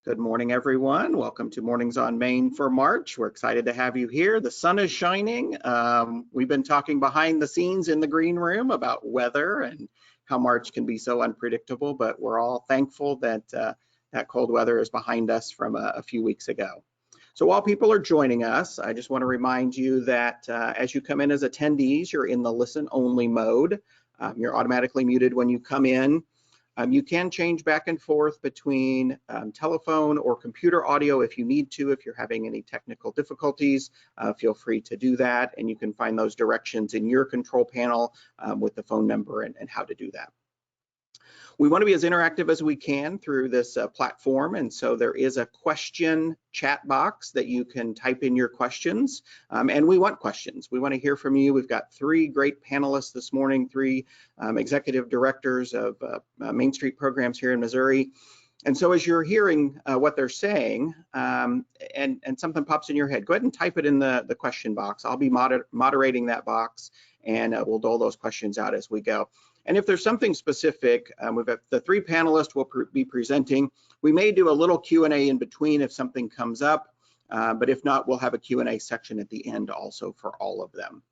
Good morning, everyone. Welcome to Mornings on Main for March. We're excited to have you here. The sun is shining. We've been talking behind the scenes in the green room about weather and how March can be so unpredictable, but we're all thankful that that cold weather is behind us from a few weeks ago. So while people are joining us, I just want to remind you that as you come in as attendees, you're in the listen-only mode. You're automatically muted when you come in. You can change back and forth between telephone or computer audio if you need to. If you're having any technical difficulties, feel free to do that. And you can find those directions in your control panel with the phone number and how to do that. We want to be as interactive as we can through this platform, and so there is a question chat box that you can type in your questions, and we want questions. We want to hear from you. We've got three great panelists this morning, three executive directors of Main Street programs here in Missouri. And so as you're hearing what they're saying and something pops in your head, go ahead and type it in the question box. I'll be moderating that box, and we'll dole those questions out as we go. And if there's something specific, we've got the three panelists will be presenting. We may do a little Q&A in between if something comes up, but if not, we'll have a Q&A section at the end also for all of them.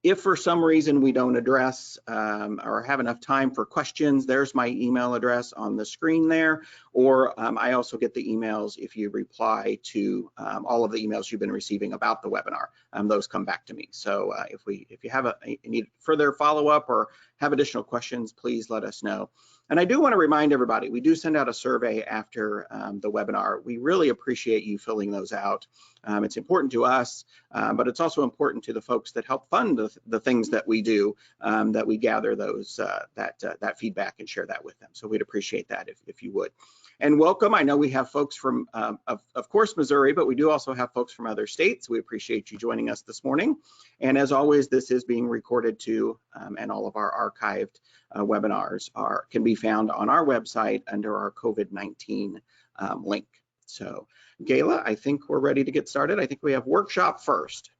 If for some reason we don't address or have enough time for questions, there's my email address on the screen there, or I also get the emails if you reply to all of the emails you've been receiving about the webinar. Those come back to me. So if you have need further follow-up or have additional questions, please let us know. And I do want to remind everybody, we do send out a survey after the webinar. We really appreciate you filling those out. It's important to us, but it's also important to the folks that help fund the things that we do, that we gather those that feedback and share that with them. So we'd appreciate that if you would. And welcome. I know we have folks from, of course, Missouri, but we do also have folks from other states. We appreciate you joining us this morning. And as always, this is being recorded too, and all of our archived webinars can be found on our website under our COVID-19 link. So Gayla, I think we're ready to get started. I think we have workshop first.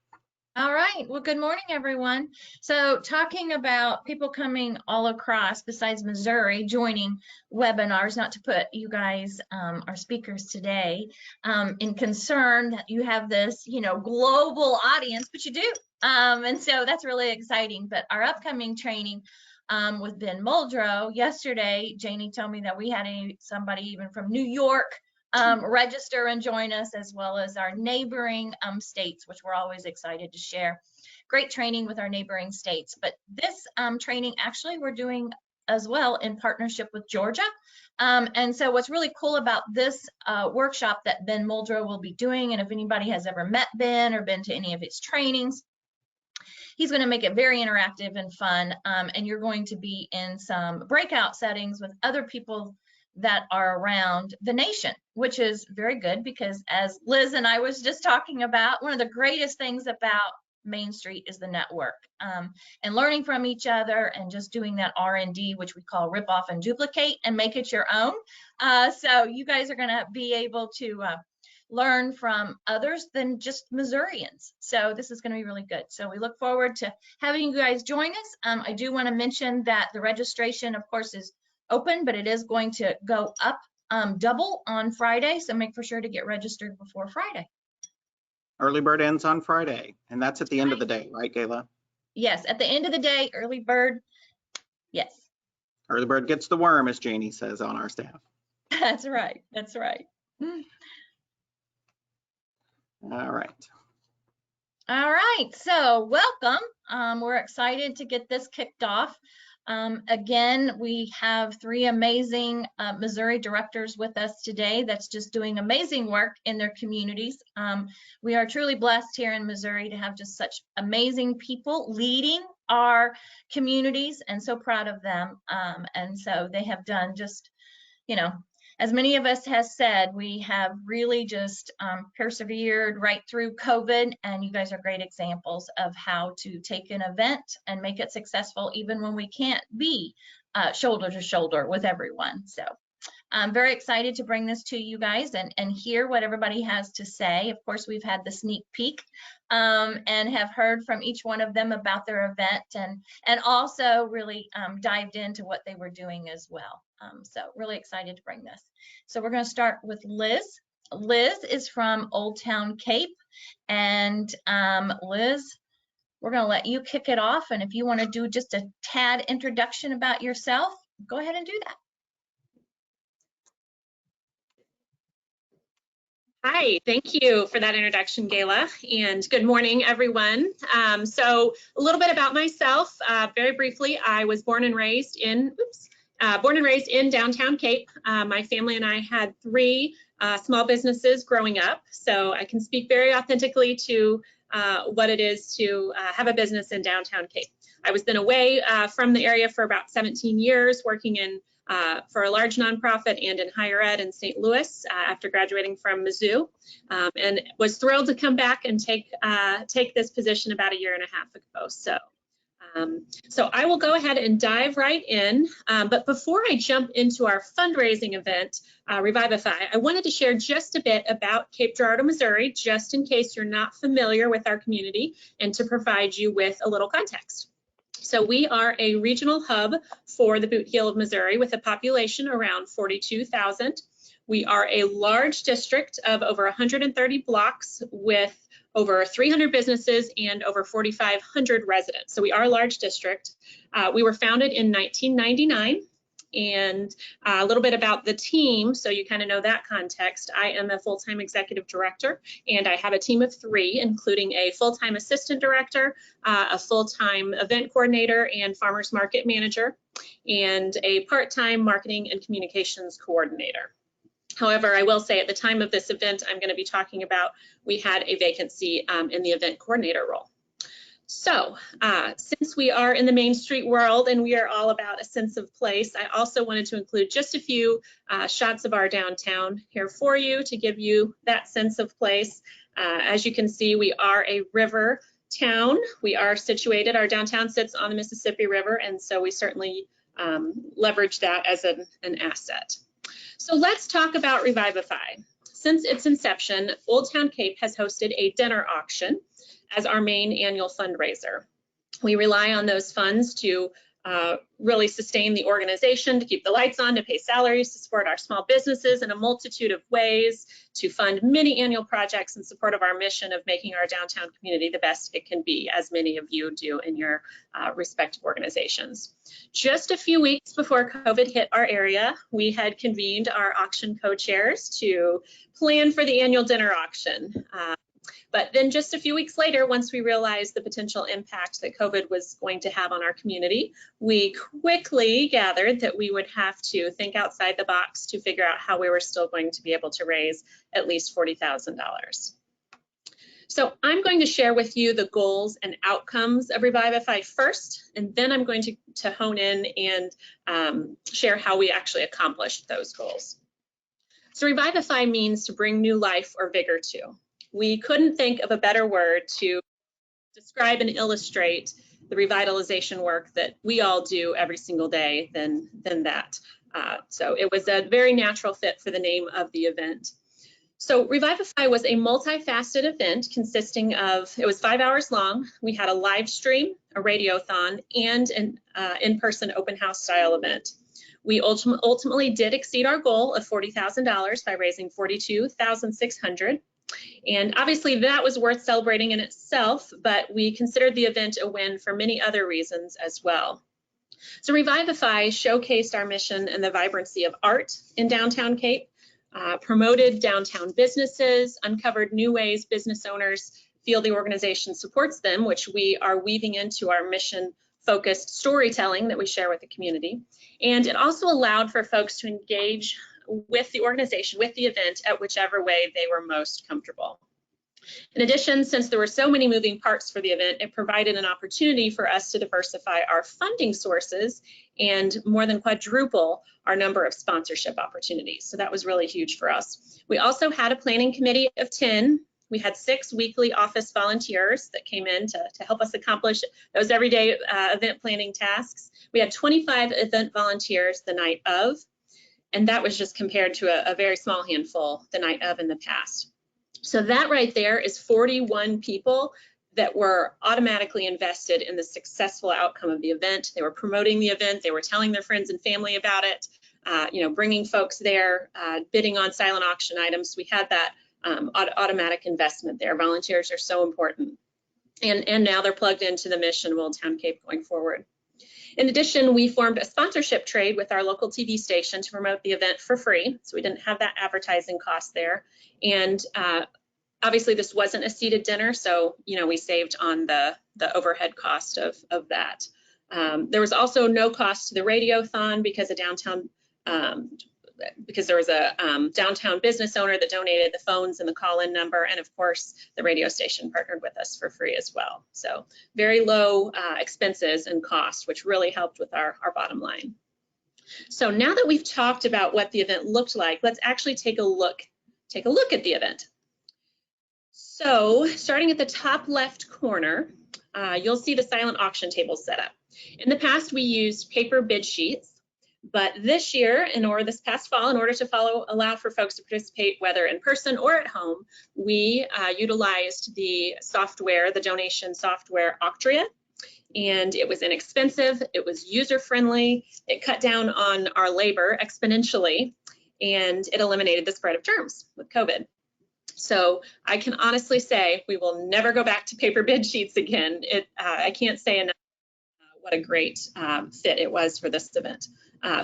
All right. Well, good morning, everyone. So talking about people coming all across besides Missouri joining webinars, not to put you guys, our speakers today, in concern that you have this, global audience, but you do. And so that's really exciting. But our upcoming training with Ben Muldrow, yesterday, Janie told me that we had somebody even from New York register and join us, as well as our neighboring states, which we're always excited to share. Great training with our neighboring states. But this training actually we're doing as well in partnership with Georgia. And so what's really cool about this workshop that Ben Muldrow will be doing, and if anybody has ever met Ben or been to any of his trainings, he's going to make it very interactive and fun. And you're going to be in some breakout settings with other people that are around the nation, which is very good because, as Liz and I was just talking about, one of the greatest things about Main Street is the network, and learning from each other and just doing that R&D, which we call rip off and duplicate, and make it your own. So you guys are going to be able to learn from others than just Missourians. So this is going to be really good. So we look forward to having you guys join us. I do want to mention that the registration, of course, is open, but it is going to go up double on Friday, so make for sure to get registered before Friday. Early bird ends on Friday, and that's at the end of the day, right, Gayla? Yes, at the end of the day, early bird, yes. Early bird gets the worm, as Janie says on our staff. That's right, that's right. All right. All right, so welcome. We're excited to get this kicked off. Again, we have three amazing Missouri directors with us today that's just doing amazing work in their communities. We are truly blessed here in Missouri to have just such amazing people leading our communities, and so proud of them. And so they have done just, as many of us has said, we have really just persevered right through COVID, and you guys are great examples of how to take an event and make it successful even when we can't be shoulder to shoulder with everyone. So I'm very excited to bring this to you guys and hear what everybody has to say. Of course, we've had the sneak peek and have heard from each one of them about their event and also really dived into what they were doing as well. So really excited to bring this. So we're going to start with Liz. Liz is from Old Town Cape, and Liz, we're going to let you kick it off, and if you want to do just a tad introduction about yourself, go ahead and do that. Hi, thank you for that introduction, Gayla, and good morning, everyone. So a little bit about myself, very briefly. I was born and raised in downtown Cape. My family and I had 3 small businesses growing up, so I can speak very authentically to what it is to have a business in downtown Cape. I was then away from the area for about 17 years, working in for a large nonprofit and in higher ed in St. Louis after graduating from Mizzou, and was thrilled to come back and take this position about 1.5 years ago. So I will go ahead and dive right in. But before I jump into our fundraising event, Revivify, I wanted to share just a bit about Cape Girardeau, Missouri, just in case you're not familiar with our community and to provide you with a little context. So we are a regional hub for the Boot Heel of Missouri with a population around 42,000. We are a large district of over 130 blocks with over 300 businesses and over 4,500 residents. So we are a large district. We were founded in 1999. And a little bit about the team, so you kind of know that context. I am a full-time executive director, and I have a team of 3, including a full-time assistant director, a full-time event coordinator and farmers market manager, and a part-time marketing and communications coordinator. However, I will say at the time of this event I'm going to be talking about, we had a vacancy in the event coordinator role. So since we are in the Main Street world and we are all about a sense of place, I also wanted to include just a few shots of our downtown here for you to give you that sense of place. As you can see, we are a river town. We are situated, our downtown sits on the Mississippi River, and so we certainly leverage that as an asset. So let's talk about Revivify. Since its inception, Old Town Cape has hosted a dinner auction as our main annual fundraiser. We rely on those funds to really sustain the organization, to keep the lights on, to pay salaries, to support our small businesses in a multitude of ways, to fund many annual projects in support of our mission of making our downtown community the best it can be, as many of you do in your respective organizations. Just a few weeks before COVID hit our area, we had convened our auction co-chairs to plan for the annual dinner auction. But then just a few weeks later, once we realized the potential impact that COVID was going to have on our community, we quickly gathered that we would have to think outside the box to figure out how we were still going to be able to raise at least $40,000. So I'm going to share with you the goals and outcomes of Revivify first, and then I'm going to hone in and share how we actually accomplished those goals. So Revivify means to bring new life or vigor to. We couldn't think of a better word to describe and illustrate the revitalization work that we all do every single day than that. So it was a very natural fit for the name of the event. So Revivify was a multifaceted event consisting of, it was 5 hours long. We had a live stream, a radiothon, and an in-person open house style event. We ultimately did exceed our goal of $40,000 by raising $42,600. And obviously that was worth celebrating in itself, but we considered the event a win for many other reasons as well. So Revivify showcased our mission and the vibrancy of art in downtown Cape, promoted downtown businesses, uncovered new ways business owners feel the organization supports them, which we are weaving into our mission-focused storytelling that we share with the community. And it also allowed for folks to engage with the organization, with the event, at whichever way they were most comfortable. In addition, since there were so many moving parts for the event, it provided an opportunity for us to diversify our funding sources and more than quadruple our number of sponsorship opportunities. So that was really huge for us. We also had a planning committee of 10. We had 6 weekly office volunteers that came in to help us accomplish those everyday event planning tasks. We had 25 event volunteers the night of. And that was just compared to a very small handful the night of in the past. So that right there is 41 people that were automatically invested in the successful outcome of the event. They were promoting the event, they were telling their friends and family about it, bringing folks there, bidding on silent auction items. We had that automatic investment there. Volunteers are so important. And now they're plugged into the mission of Old Town Cape going forward. In addition, we formed a sponsorship trade with our local TV station to promote the event for free. So we didn't have that advertising cost there. And obviously this wasn't a seated dinner, so we saved on the overhead cost of that. There was also no cost to the radiothon because there was a downtown business owner that donated the phones and the call-in number, and of course the radio station partnered with us for free as well. So very low expenses and cost, which really helped with our bottom line. So now that we've talked about what the event looked like, let's actually take a look at the event. So starting at the top left corner, you'll see the silent auction table set up. In the past, we used paper bid sheets, but this year, this past fall, in order to allow for folks to participate, whether in person or at home, we utilized the software, the donation software Octria, and it was inexpensive, it was user-friendly, it cut down on our labor exponentially, and it eliminated the spread of germs with COVID. So I can honestly say we will never go back to paper bid sheets again. I can't say enough what a great fit it was for this event.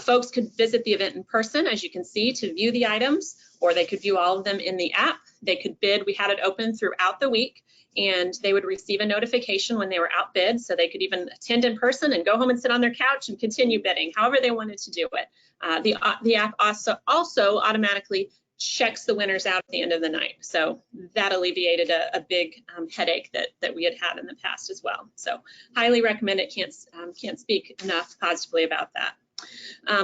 Folks could visit the event in person, as you can see, to view the items, or they could view all of them in the app. They could bid. We had it open throughout the week, and they would receive a notification when they were outbid, so they could even attend in person and go home and sit on their couch and continue bidding, however they wanted to do it. The app also automatically checks the winners out at the end of the night. So that alleviated a big headache that we had in the past as well. So highly recommend it. Can't speak enough positively about that.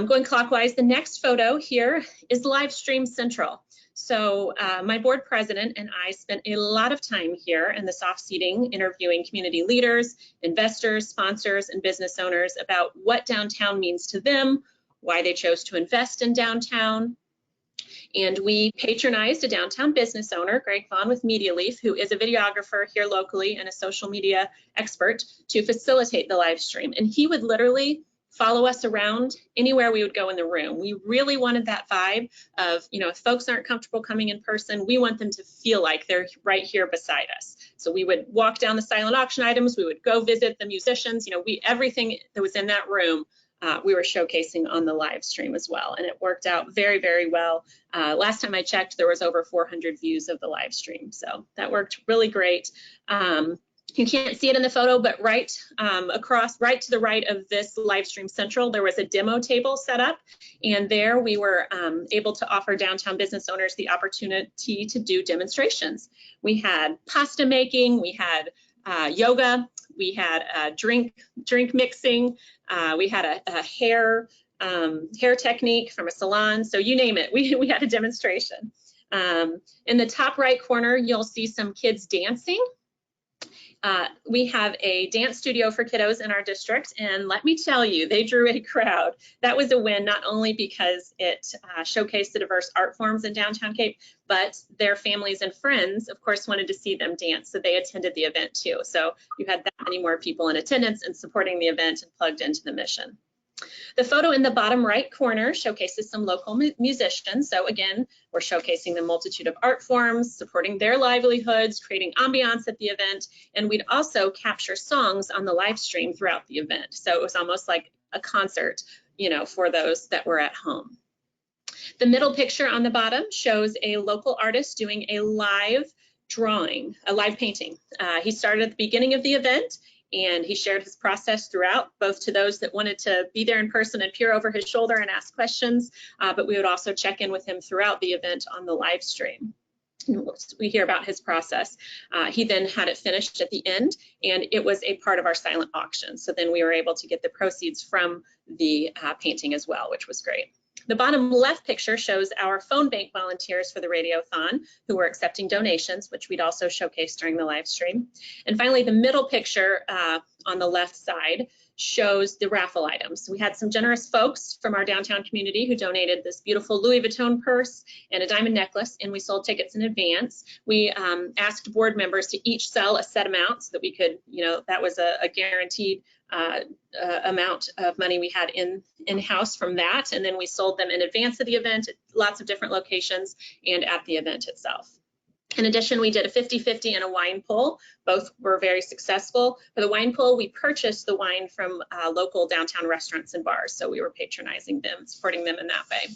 Going clockwise, the next photo here is Live Stream Central. So my board president and I spent a lot of time here in the soft seating interviewing community leaders, investors, sponsors, and business owners about what downtown means to them, why they chose to invest in downtown. And we patronized a downtown business owner, Greg Vaughn with Media Leaf, who is a videographer here locally and a social media expert, to facilitate the live stream. And he would literally follow us around anywhere we would go in the room. We really wanted that vibe of, if folks aren't comfortable coming in person, we want them to feel like they're right here beside us. So we would walk down the silent auction items, we would go visit the musicians, everything that was in that room, we were showcasing on the live stream as well, and it worked out very, very well. Last time I checked, there was over 400 views of the live stream, so that worked really great. You can't see it in the photo, but right to the right of this live stream central, there was a demo table set up, and there we were able to offer downtown business owners the opportunity to do demonstrations. We had pasta making, we had yoga, we had drink mixing, we had a hair technique from a salon, so you name it, we had a demonstration. In the top right corner, you'll see some kids dancing. We have a dance studio for kiddos in our district, and let me tell you, they drew a crowd. That was a win, not only because it showcased the diverse art forms in downtown Cape, but their families and friends, of course, wanted to see them dance, so they attended the event too. So you had that many more people in attendance and supporting the event and plugged into the mission. The photo in the bottom right corner showcases some local musicians. So again, we're showcasing the multitude of art forms, supporting their livelihoods, creating ambiance at the event, and we'd also capture songs on the live stream throughout the event. So it was almost like a concert, for those that were at home. The middle picture on the bottom shows a local artist doing a live drawing, a live painting. He started at the beginning of the event, and he shared his process throughout, both to those that wanted to be there in person and peer over his shoulder and ask questions, but we would also check in with him throughout the event on the live stream. We hear about his process. He then had it finished at the end, and it was a part of our silent auction. So then we were able to get the proceeds from the painting as well, which was great. The bottom left picture shows our phone bank volunteers for the Radiothon who were accepting donations, which we'd also showcase during the live stream. And finally, the middle picture on the left side shows the raffle items. We had some generous folks from our downtown community who donated this beautiful Louis Vuitton purse and a diamond necklace, and we sold tickets in advance. We asked board members to each sell a set amount so that we could, that was a guaranteed amount of money we had in-house from that, and then we sold them in advance of the event at lots of different locations and at the event itself. In addition, we did a 50-50 and a wine pull. Both were very successful. For the wine pull, we purchased the wine from local downtown restaurants and bars, so we were patronizing them, supporting them in that way.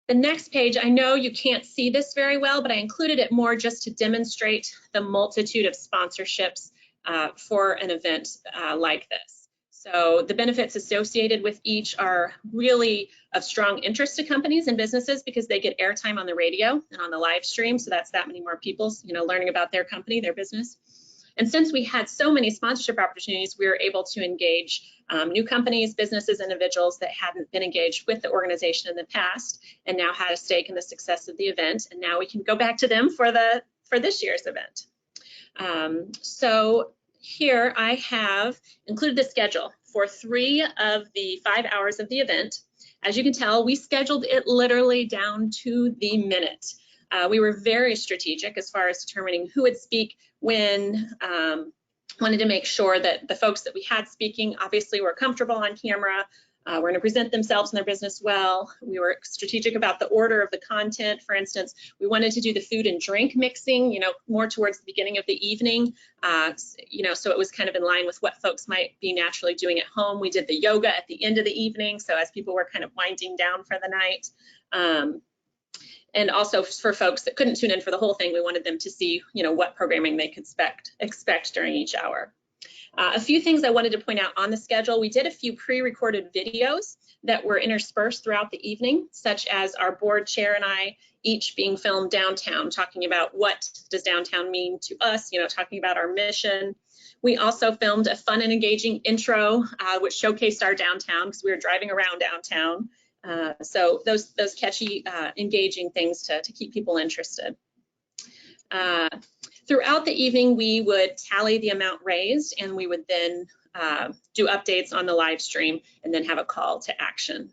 The next page, I know you can't see this very well, but I included it more just to demonstrate the multitude of sponsorships for an event like this. So the benefits associated with each are really of strong interest to companies and businesses because they get airtime on the radio and on the live stream. So that's that many more people, learning about their company, their business. And since we had so many sponsorship opportunities, we were able to engage new companies, businesses, individuals that hadn't been engaged with the organization in the past and now had a stake in the success of the event. And now we can go back to them for this year's event. So here I have included the schedule for 3 of the 5 hours of the event. As you can tell, we scheduled it literally down to the minute. We were very strategic as far as determining who would speak when, wanted to make sure that the folks that we had speaking obviously were comfortable on camera, were going to present themselves and their business well. We were strategic about the order of the content. For instance, we wanted to do the food and drink mixing, more towards the beginning of the evening, so it was kind of in line with what folks might be naturally doing at home. We did the yoga at the end of the evening, so as people were kind of winding down for the night. And also for folks that couldn't tune in for the whole thing, we wanted them to see, what programming they could expect during each hour. A few things I wanted to point out on the schedule. We did a few pre-recorded videos that were interspersed throughout the evening, such as our board chair and I each being filmed downtown, talking about what does downtown mean to us, talking about our mission. We also filmed a fun and engaging intro, which showcased our downtown because we were driving around downtown. So those catchy, engaging things to keep people interested. Throughout the evening, we would tally the amount raised, and we would then do updates on the live stream and then have a call to action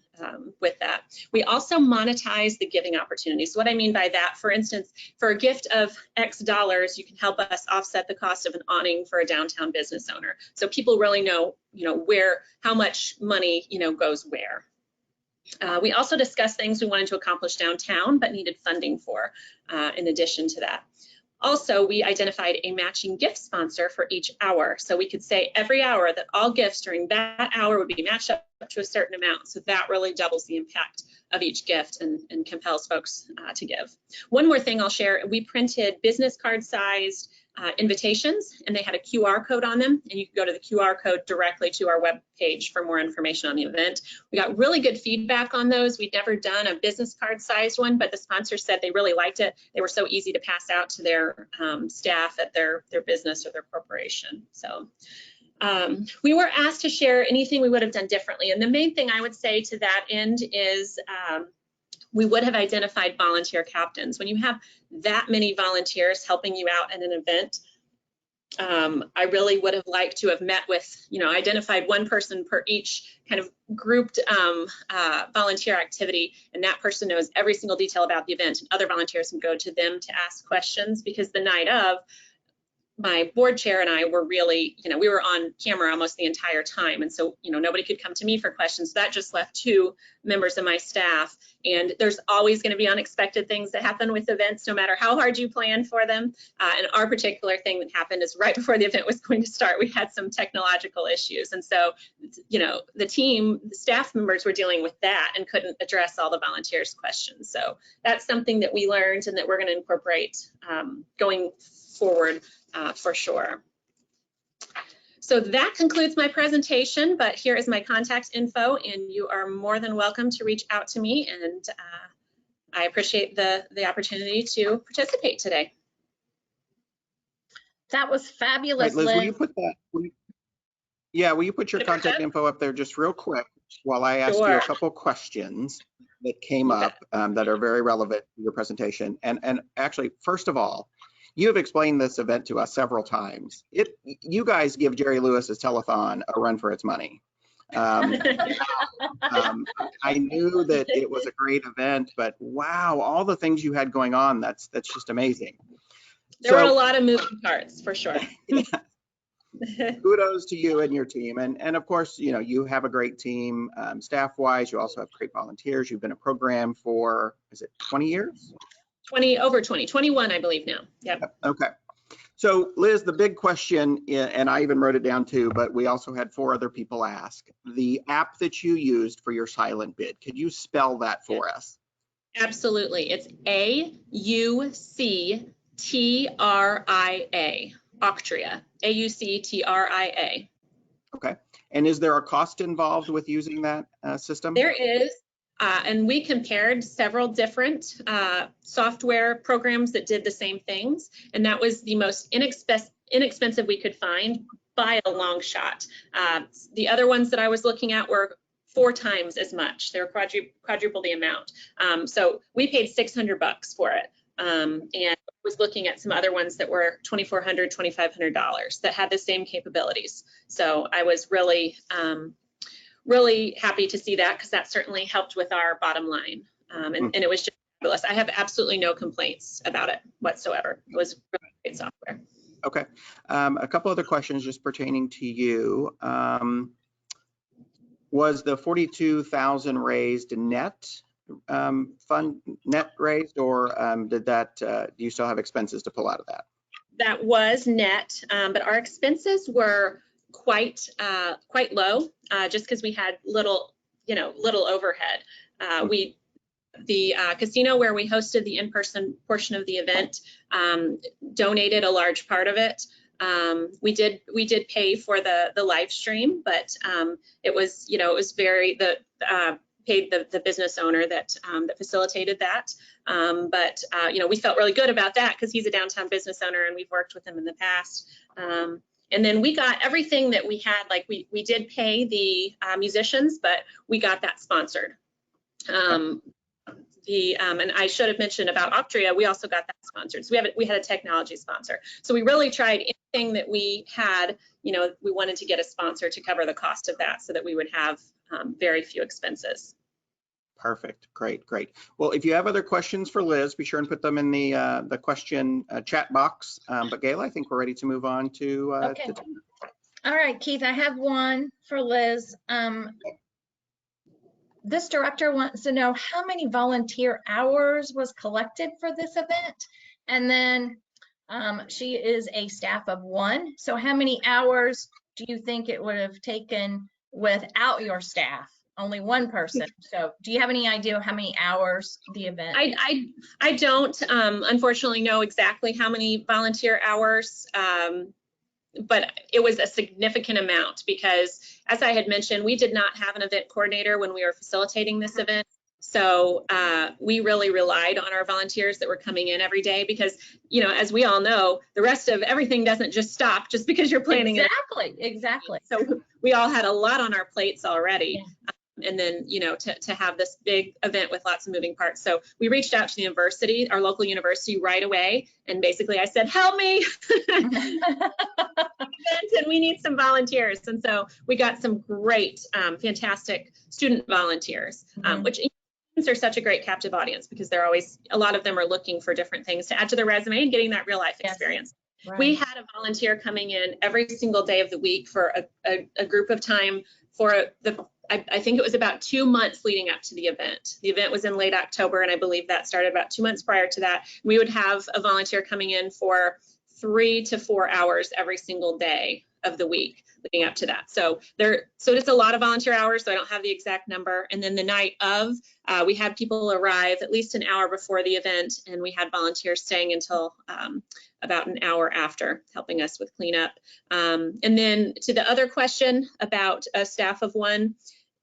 with that. We also monetize the giving opportunities. So what I mean by that, for instance, for a gift of X dollars, you can help us offset the cost of an awning for a downtown business owner. So people really know, how much money, goes where. We also discussed things we wanted to accomplish downtown but needed funding for in addition to that. Also, we identified a matching gift sponsor for each hour. So we could say every hour that all gifts during that hour would be matched up to a certain amount. So that really doubles the impact of each gift and compels folks to give. One more thing I'll share, we printed business card sized invitations, and they had a QR code on them, and you can go to the QR code directly to our web page for more information on the event. We got really good feedback on those. We'd never done a business card sized one, but the sponsors said they really liked it. They were so easy to pass out to their staff at their business or their corporation. So we were asked to share anything we would have done differently, and the main thing I would say to that end is we would have identified volunteer captains. When you have that many volunteers helping you out at an event, I really would have liked to have met with, identified one person per each kind of grouped volunteer activity, and that person knows every single detail about the event, and other volunteers can go to them to ask questions, because the night of, my board chair and I were really, we were on camera almost the entire time. And so, nobody could come to me for questions. That just left 2 members of my staff. And there's always going to be unexpected things that happen with events, no matter how hard you plan for them. And our particular thing that happened is right before the event was going to start, we had some technological issues. And so, the team, the staff members were dealing with that and couldn't address all the volunteers' questions. So that's something that we learned and that we're going to incorporate going forward for sure. So that concludes my presentation, but here is my contact info, and you are more than welcome to reach out to me, and I appreciate the opportunity to participate today. That was fabulous, Liz. Liz. Will you put that? Will you put your contact info up there just real quick while I ask you a couple questions that came up that are very relevant to your presentation? And actually, first of all, You have explained this event to us several times. You guys give Jerry Lewis's telethon a run for its money. I knew that it was a great event, but wow, all the things you had going on, that's just amazing. There were a lot of moving parts, for sure. Kudos to you and your team. And of course, you know, you have a great team staff-wise. You also have great volunteers. You've been a program for, is it 20 years? 21, I believe now. Yep. Okay. So Liz, the big question, and I even wrote it down too, but we also had 4 other people ask, the app that you used for your silent bid, could you spell that for us? Absolutely. It's AUCTRIA, Octria, AUCTRIA. Okay. And is there a cost involved with using that system? There is. And we compared several different software programs that did the same things, and that was the most inexpensive we could find by a long shot. The other ones that I was looking at were 4 times as much. They were quadruple the amount. So we paid $600 for it, and was looking at some other ones that were $2,400, $2,500 that had the same capabilities. So I was really happy to see that, because that certainly helped with our bottom line. And it was just fabulous. I have absolutely no complaints about it whatsoever. It was really great software. Okay. A couple other questions just pertaining to you. Was the 42,000 raised net raised, or did that, do you still have expenses to pull out of that? That was net, but our expenses were quite low, just because we had little overhead. The casino where we hosted the in-person portion of the event donated a large part of it. We did pay for the live stream, but it was paid the business owner that facilitated that. But we felt really good about that, because he's a downtown business owner and we've worked with him in the past. And then we got everything that we had, like we did pay the musicians, but we got that sponsored. And I should have mentioned about Octria, we also got that sponsored. So we had a technology sponsor. So we really tried anything that we had, we wanted to get a sponsor to cover the cost of that, so that we would have very few expenses. Perfect. Great. Well, if you have other questions for Liz, be sure and put them in the question chat box. But Gayla, I think we're ready to move on to. Okay. All right, Keith, I have one for Liz. This director wants to know how many volunteer hours was collected for this event. And then she is a staff of 1. So how many hours do you think it would have taken without your staff? Only 1 person. So do you have any idea how many hours the event? I don't unfortunately know exactly how many volunteer hours, but it was a significant amount, because as I had mentioned, we did not have an event coordinator when we were facilitating this event. So we really relied on our volunteers that were coming in every day, because, as we all know, the rest of everything doesn't just stop just because you're planning it. Exactly. So we all had a lot on our plates already. Yeah. And then, to have this big event with lots of moving parts. So we reached out to the university, our local university, right away. And basically I said, help me. And we need some volunteers. And so we got some great, fantastic student volunteers, which students are such a great captive audience, because they're always, a lot of them are looking for different things to add to their resume and getting that real life experience. Right. We had a volunteer coming in every single day of the week for a group of time for I think it was about 2 months leading up to the event. The event was in late October, and I believe that started about 2 months prior to that. We would have a volunteer coming in for 3 to 4 hours every single day of the week leading up to that. So it's a lot of volunteer hours, so I don't have the exact number. And then the night of, we had people arrive at least an hour before the event, and we had volunteers staying until about an hour after, helping us with cleanup. And then to the other question about a staff of 1,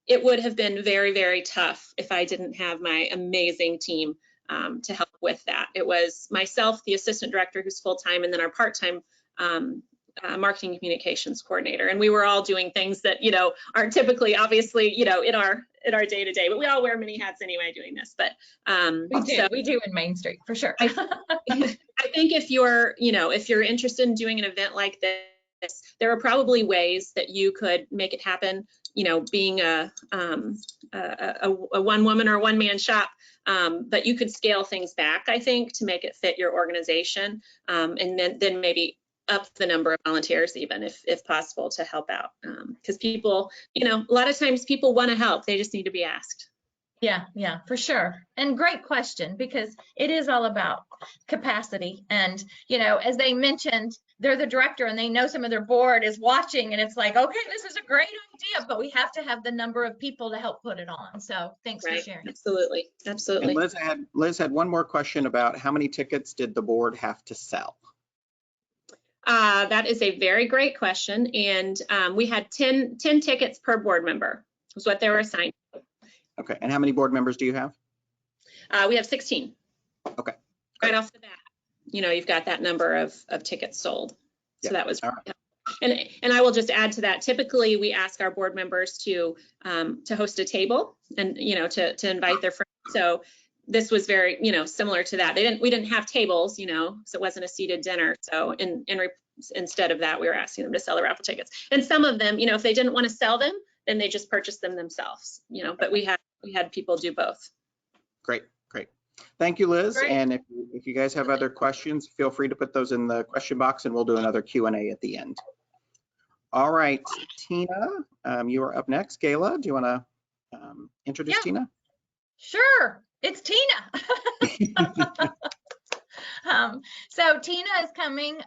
it would have been very, very tough if I didn't have my amazing team to help with that. It was myself, the assistant director, who's full-time, and then our part-time marketing communications coordinator, and we were all doing things that, you know, are typically, obviously, you know, in our day to day, but we all wear many hats anyway doing this. But we do in Main Street for sure. I think if you're, you know, if you're interested in doing an event like this, there are probably ways that you could make it happen. You know, being a one woman or one man shop, but you could scale things back, I think, to make it fit your organization, and then maybe up the number of volunteers even if possible to help out, because people, you know, a lot of times people want to help, they just need to be asked. Yeah, for sure. And great question, because it is all about capacity. And, you know, as they mentioned, they're the director and they know some of their board is watching, and it's like, okay, this is a great idea, but we have to have the number of people to help put it on. So thanks for sharing. Absolutely. And Liz had one more question about how many tickets did the board have to sell? That is a very great question. And we had 10 tickets per board member was what they were assigned. Okay, and how many board members do you have? We have 16. Okay. Right off the bat, you know, you've got that number of tickets sold. So that was, right. And I will just add to that. Typically, we ask our board members to host a table and, you know, to invite their friends. So this was very, you know, similar to that. We didn't have tables, you know, so it wasn't a seated dinner. So instead of that, we were asking them to sell the raffle tickets. And some of them, you know, if they didn't want to sell them, then they just purchased them themselves, you know, but we had people do both. Great. Thank you, Liz. Great. And if you guys have other questions, feel free to put those in the question box and we'll do another Q&A at the end. All right, Tina, you are up next. Gayla, do you want to introduce Tina? Sure, it's Tina. So Tina is coming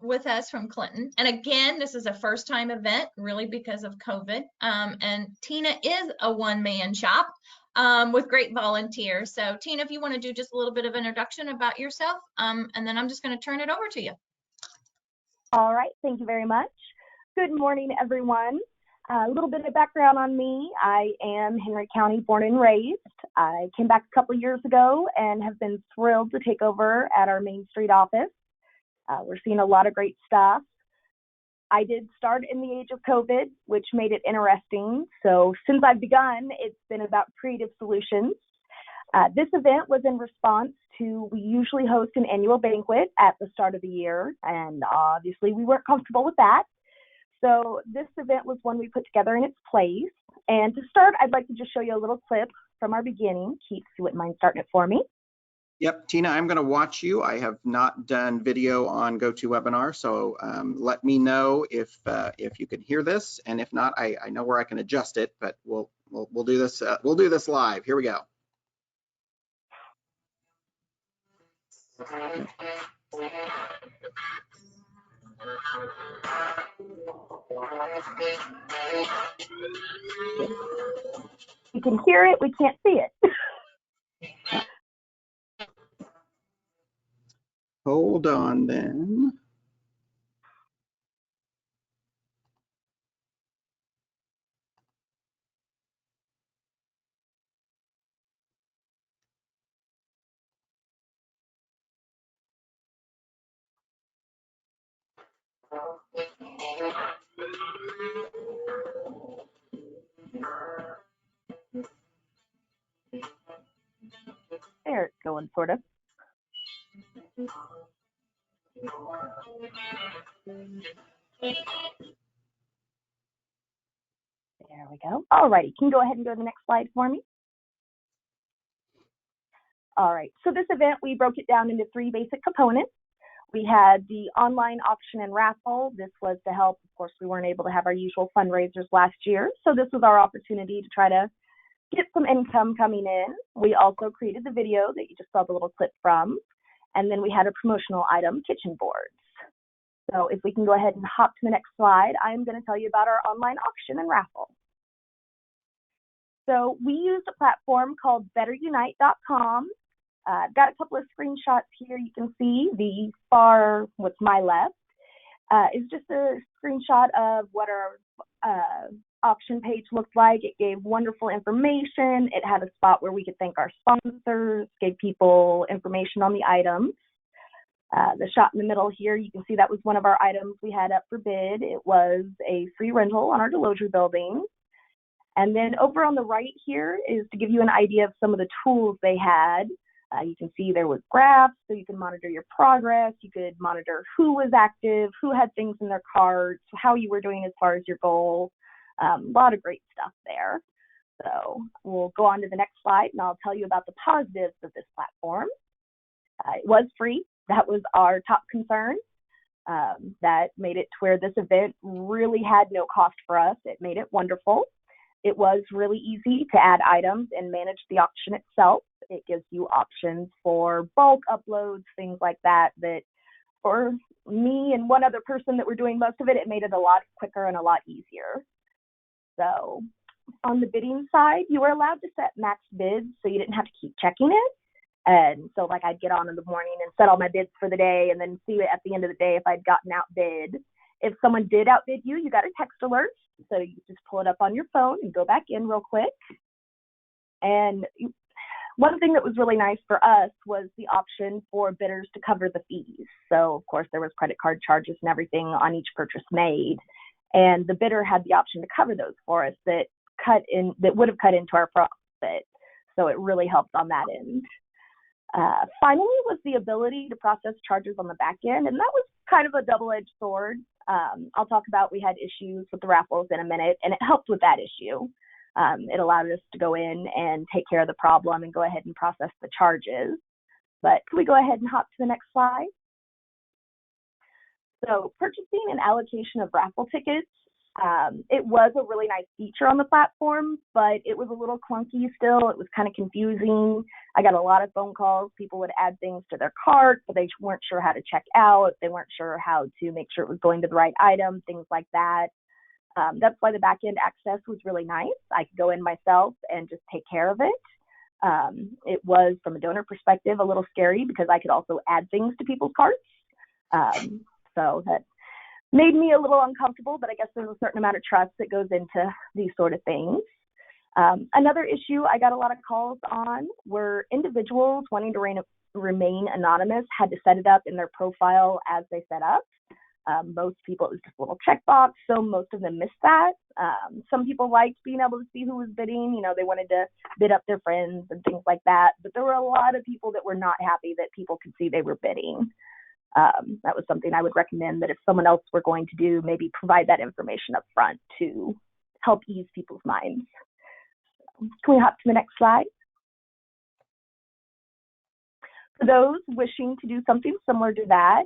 with us from Clinton. And again, this is a first time event, really because of COVID. And Tina is a one-man shop with great volunteers. So Tina, if you want to do just a little bit of introduction about yourself, and then I'm just going to turn it over to you. All right, thank you very much. Good morning, everyone. A little bit of background on me. I am Henry County born and raised. I came back a couple years ago and have been thrilled to take over at our Main Street office. We're seeing a lot of great stuff. I did start in the age of COVID, which made it interesting. So since I've begun, it's been about creative solutions. This event was in response to, we usually host an annual banquet at the start of the year, and obviously we weren't comfortable with that. So this event was one we put together in its place. And to start, I'd like to just show you a little clip from our beginning. Keith, if you wouldn't mind starting it for me. Yep, Tina, I'm going to watch you. I have not done video on GoToWebinar, so let me know if you can hear this, and if not, I know where I can adjust it. But we'll do this. We'll do this live. Here we go. You can hear it. We can't see it. Hold on then. There it's going, sort of. There we go. All righty, can you go ahead and go to the next slide for me? All right, so this event, we broke it down into 3 basic components. We had the online auction and raffle. This was to help, of course, we weren't able to have our usual fundraisers last year, so this was our opportunity to try to get some income coming in. We also created the video that you just saw the little clip from, and then we had a promotional item, kitchen boards. So if we can go ahead and hop to the next slide, I'm going to tell you about our online auction and raffle. So we used a platform called betterunite.com. I've got a couple of screenshots here. You can see the far, what's my left, is just a screenshot of what our auction page looked like. It gave wonderful information. It had a spot where we could thank our sponsors, gave people information on the items. The shot in the middle here, you can see that was one of our items we had up for bid. It was a free rental on our Delozer building. And then over on the right here is to give you an idea of some of the tools they had. You can see there was graphs, so you can monitor your progress. You could monitor who was active, who had things in their carts, how you were doing as far as your goal. A lot of great stuff there. So we'll go on to the next slide, and I'll tell you about the positives of this platform. It was free. That was our top concern. That made it to where this event really had no cost for us. It made it wonderful. It was really easy to add items and manage the auction itself. It gives you options for bulk uploads, things like that, that for me and one other person that were doing most of it, it made it a lot quicker and a lot easier. So on the bidding side, you were allowed to set max bids, so you didn't have to keep checking it. And so like I'd get on in the morning and set all my bids for the day and then see it at the end of the day if I'd gotten outbid. If someone did outbid you, you got a text alert. So you just pull it up on your phone and go back in real quick. And one thing that was really nice for us was the option for bidders to cover the fees. So of course there was credit card charges and everything on each purchase made. And the bidder had the option to cover those for us that would have cut into our profit. So it really helped on that end. Finally was the ability to process charges on the back end, and that was kind of a double-edged sword. I'll talk about we had issues with the raffles in a minute, and it helped with that issue. It allowed us to go in and take care of the problem and go ahead and process the charges. But can we go ahead and hop to the next slide? So purchasing and allocation of raffle tickets, it was a really nice feature on the platform, but it was a little clunky still. It was kind of confusing. I got a lot of phone calls. People would add things to their cart, but they weren't sure how to check out. They weren't sure how to make sure it was going to the right item, things like that. That's why the back-end access was really nice. I could go in myself and just take care of it. It was, from a donor perspective, a little scary because I could also add things to people's carts. So that made me a little uncomfortable, but I guess there's a certain amount of trust that goes into these sort of things. Another issue I got a lot of calls on were individuals wanting to remain anonymous had to set it up in their profile as they set up. Most people, it was just a little checkbox, so most of them missed that. Some people liked being able to see who was bidding. You know, they wanted to bid up their friends and things like that, but there were a lot of people that were not happy that people could see they were bidding. That was something I would recommend that if someone else were going to do, maybe provide that information up front to help ease people's minds. Can we hop to the next slide? For those wishing to do something similar to that,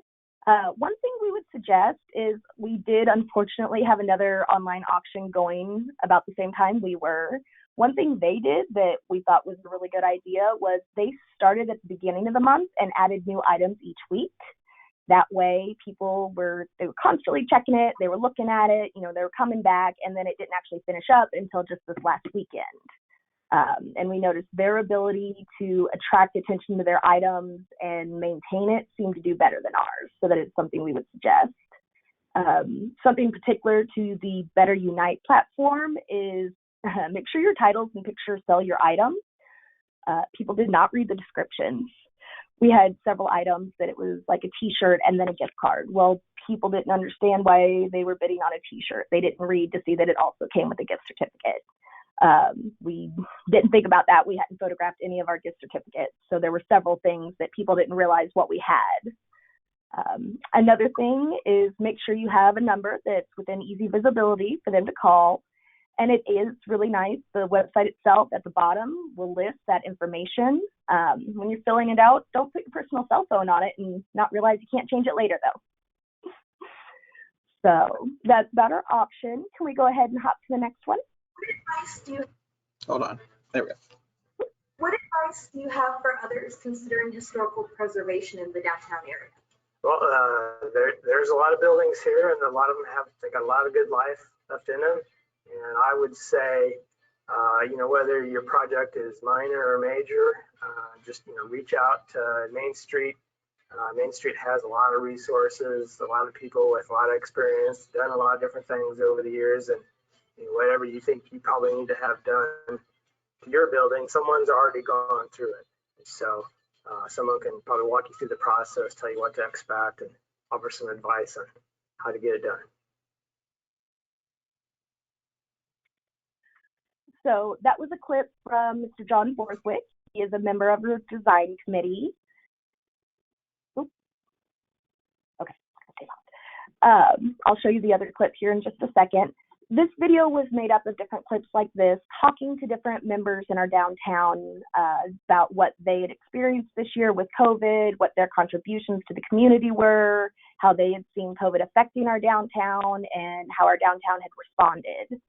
one thing we would suggest is we did unfortunately have another online auction going about the same time we were. One thing they did that we thought was a really good idea was they started at the beginning of the month and added new items each week. That way they were constantly checking it, they were looking at it, you know, they were coming back, and then it didn't actually finish up until just this last weekend. And we noticed their ability to attract attention to their items and maintain it seemed to do better than ours, so that it's something we would suggest. Something particular to the Better Unite platform is make sure your titles and pictures sell your items. People did not read the descriptions. We had several items that it was like a t-shirt and then a gift card. Well, people didn't understand why they were bidding on a t-shirt. They didn't read to see that it also came with a gift certificate. We didn't think about that. We hadn't photographed any of our gift certificates. So there were several things that people didn't realize what we had. Another thing is make sure you have a number that's within easy visibility for them to call. And it is really nice. The website itself at the bottom will list that information. When you're filling it out, don't put your personal cell phone on it and not realize you can't change it later, though. So that's about our option. Can we go ahead and hop to the next one? What advice do you, Hold on. There we go. what advice do you have for others considering historical preservation in the downtown area? Well, there's a lot of buildings here, and a lot of them they got a lot of good life left in them. And I would say, you know, whether your project is minor or major, just, you know, reach out to Main Street. Main Street has a lot of resources, a lot of people with a lot of experience, done a lot of different things over the years, and you know, whatever you think you probably need to have done to your building, someone's already gone through it. So someone can probably walk you through the process, tell you what to expect, and offer some advice on how to get it done. So that was a clip from Mr. John Borthwick. He is a member of the design committee. Oops. Okay. I'll show you the other clip here in just a second. This video was made up of different clips like this, talking to different members in our downtown about what they had experienced this year with COVID, what their contributions to the community were, how they had seen COVID affecting our downtown, and how our downtown had responded.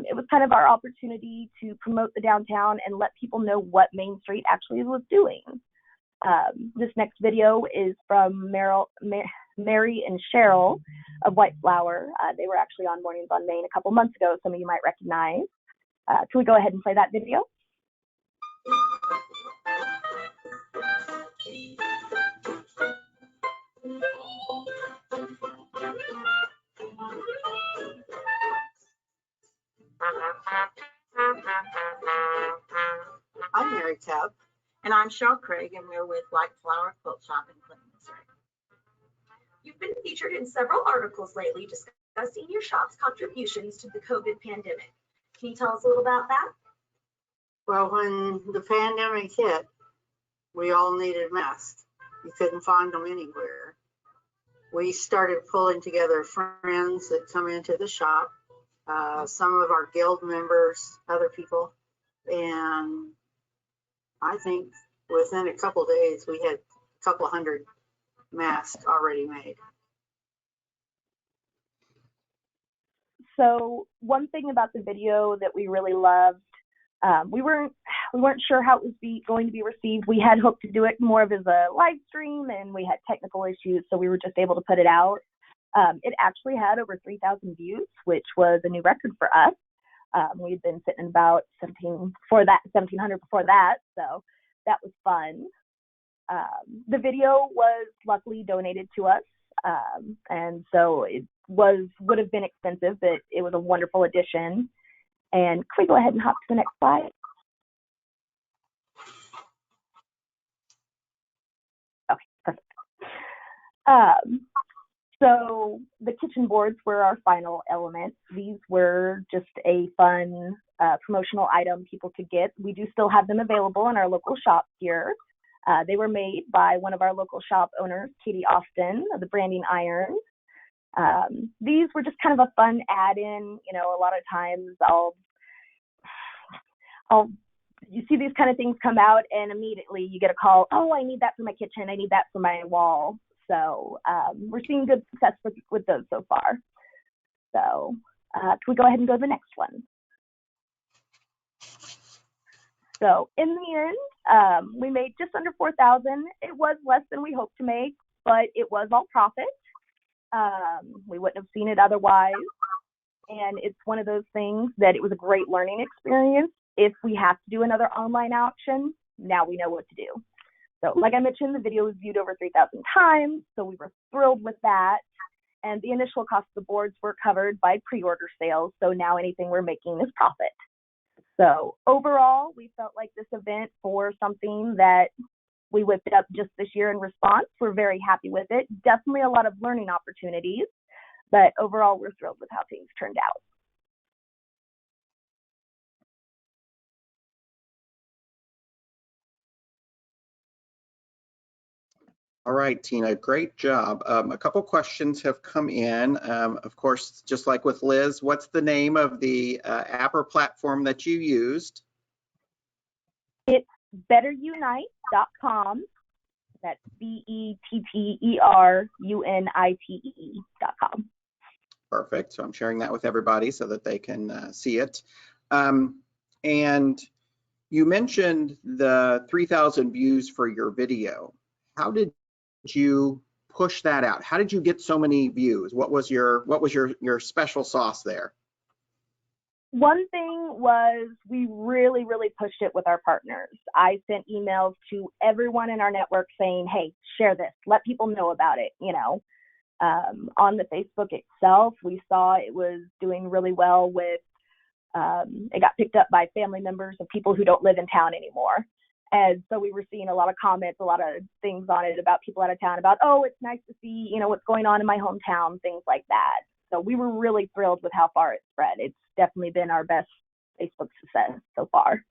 It was kind of our opportunity to promote the downtown and let people know what Main Street actually was doing. This next video is from Mary and Cheryl of White Flower. They were actually on Mornings on Main a couple months ago. Some of you might recognize. Can we go ahead and play that video? I'm Mary Tubb, and I'm Cheryl Craig, and we're with White Flower Quilt Shop in Clinton, Missouri. You've been featured in several articles lately discussing your shop's contributions to the COVID pandemic. Can you tell us a little about that? Well, when the pandemic hit, we all needed masks. You couldn't find them anywhere. We started pulling together friends that come into the shop, some of our guild members, other people, and I think within a couple of days we had a couple hundred masks already made. So one thing about the video that we really loved, we weren't sure how it was going to be received. We had hoped to do it more of as a live stream, and we had technical issues, so we were just able to put it out. It actually had over 3,000 views, which was a new record for us. We had been sitting about 1,700 before that, so that was fun. The video was luckily donated to us, and so it would have been expensive, but it was a wonderful addition. And can we go ahead and hop to the next slide? Okay, perfect. So the kitchen boards were our final element. These were just a fun promotional item people could get. We do still have them available in our local shop here. They were made by one of our local shop owners, Katie Austin of the Branding Iron. These were just kind of a fun add-in. You know, a lot of times you see these kind of things come out and immediately you get a call, oh, I need that for my kitchen, I need that for my wall. So we're seeing good success with those so far. So can we go ahead and go to the next one? So in the end, we made just under 4,000. It was less than we hoped to make, but it was all profit. We wouldn't have seen it otherwise. And it's one of those things that it was a great learning experience. If we have to do another online auction, now we know what to do. So like I mentioned, the video was viewed over 3,000 times, so we were thrilled with that. And the initial cost of the boards were covered by pre-order sales, so now anything we're making is profit. So overall, we felt like this event, for something that we whipped up just this year in response, we're very happy with it. Definitely a lot of learning opportunities, but overall, we're thrilled with how things turned out. All right, Tina, great job. A couple questions have come in. Of course, just like with Liz, what's the name of the app or platform that you used? It's betterunite.com. That's betterunite.com. Perfect. So I'm sharing that with everybody so that they can see it. And you mentioned the 3,000 views for your video. How did you push that out? How did you get so many views? What was your special sauce there? One thing was we really pushed it with our partners. I sent emails to everyone in our network saying, hey, share this, let people know about it. You know, on the Facebook itself, we saw it was doing really well with, it got picked up by family members of people who don't live in town anymore. And so we were seeing a lot of comments, a lot of things on it about people out of town about, oh, it's nice to see, you know, what's going on in my hometown, things like that. So we were really thrilled with how far it spread. It's definitely been our best Facebook success so far.